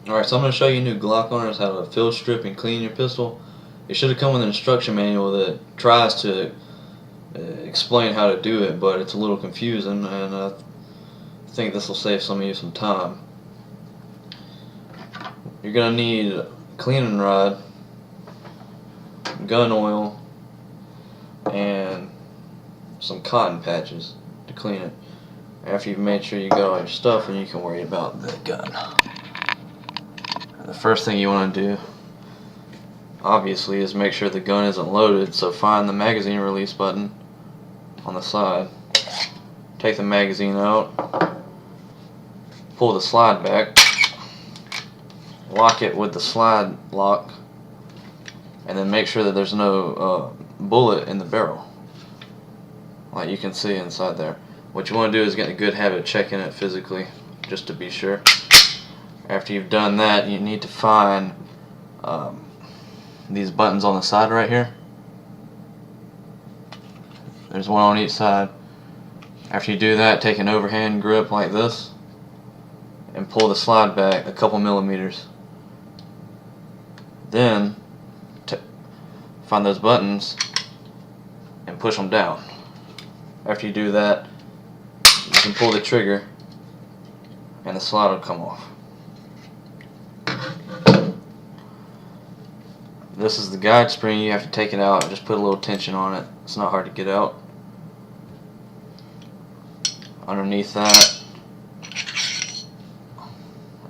Alright, so I'm going to show you new Glock owners how to field strip and clean your pistol. It should have come with an instruction manual that tries to explain how to do it, but it's a little confusing, and I think this will save some of you some time. You're going to need a cleaning rod, gun oil, and some cotton patches to clean it. After you've made sure you got all your stuff, and you can worry about the gun. The first thing you want to do, obviously, is make sure the gun isn't loaded, so find the magazine release button on the side, take the magazine out, pull the slide back, lock it with the slide lock, and then make sure that there's no bullet in the barrel, like you can see inside there. What you want to do is get in a good habit of checking it physically, just to be sure. After you've done that, you need to find these buttons on the side right here. There's one on each side. After you do that, take an overhand grip like this and pull the slide back a couple millimeters. Then find those buttons and push them down. After you do that, you can pull the trigger and the slide will come off. This is the guide spring. You have to take it out and just put a little tension on it. It's not hard to get out. Underneath that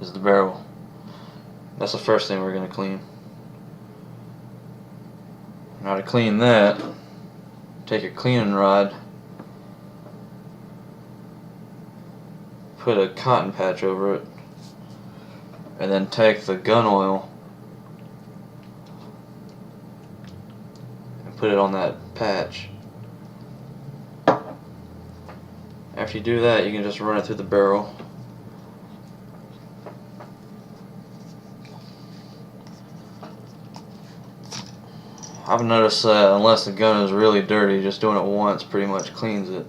is the barrel. That's the first thing we're going to clean. Now to clean that, take your cleaning rod, put a cotton patch over it, and then take the gun oil and put it on that patch. After you do that, you can just run it through the barrel. I've noticed that unless the gun is really dirty, just doing it once pretty much cleans it.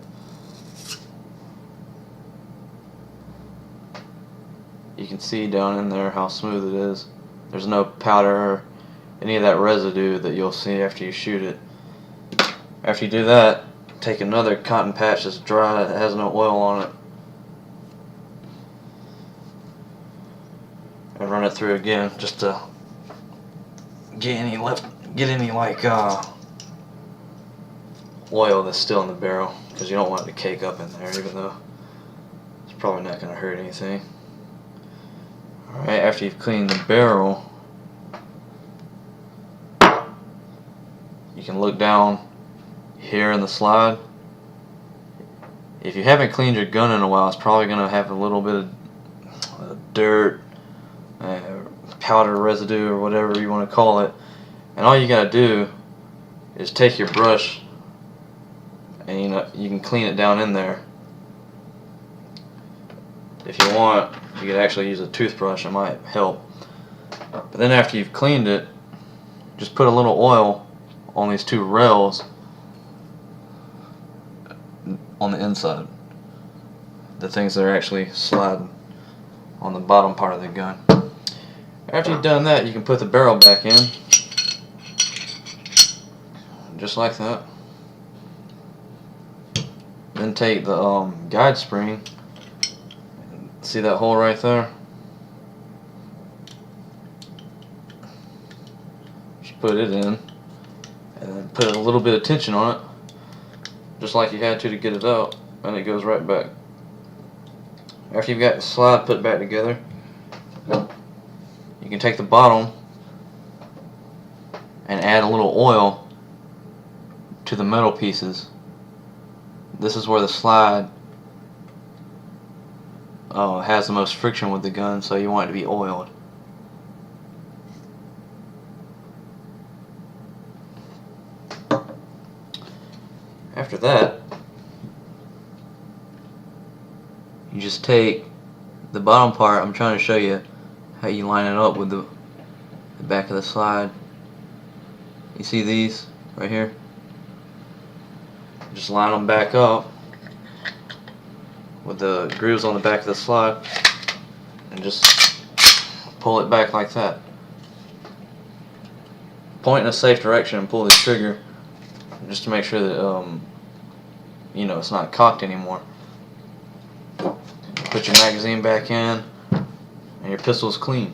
You can see down in there how smooth it is. There's no powder or any of that residue that you'll see after you shoot it. After you do that, take another cotton patch that's dry, that has no oil on it, and run it through again just to get any oil that's still in the barrel, because you don't want it to cake up in there, even though it's probably not going to hurt anything. Alright, after you've cleaned the barrel, you can look down here in the slide. If you haven't cleaned your gun in a while, it's probably going to have a little bit of dirt, powder residue, or whatever you want to call it. And all you got to do is take your brush and you can clean it down in there. If you want, you could actually use a toothbrush, it might help. But then after you've cleaned it, just put a little oil on these two rails on the inside, the things that are actually sliding on the bottom part of the gun. After you've done that, you can put the barrel back in, just like that. Then take the guide spring, see that hole right there? Just put it in, and then put a little bit of tension on it, just like you had to get it out, and it goes right back. After you've got the slide put back together, you can take the bottom and add a little oil to the metal pieces. This is where the slide has the most friction with the gun, so you want it to be oiled. After that, you just take the bottom part. I'm trying to show you how you line it up with the back of the slide. You see these right here? Just line them back up with the grooves on the back of the slide and just pull it back like that. Point in a safe direction and pull the trigger just to make sure that you know, it's not cocked anymore. Put your magazine back in and your pistol's clean.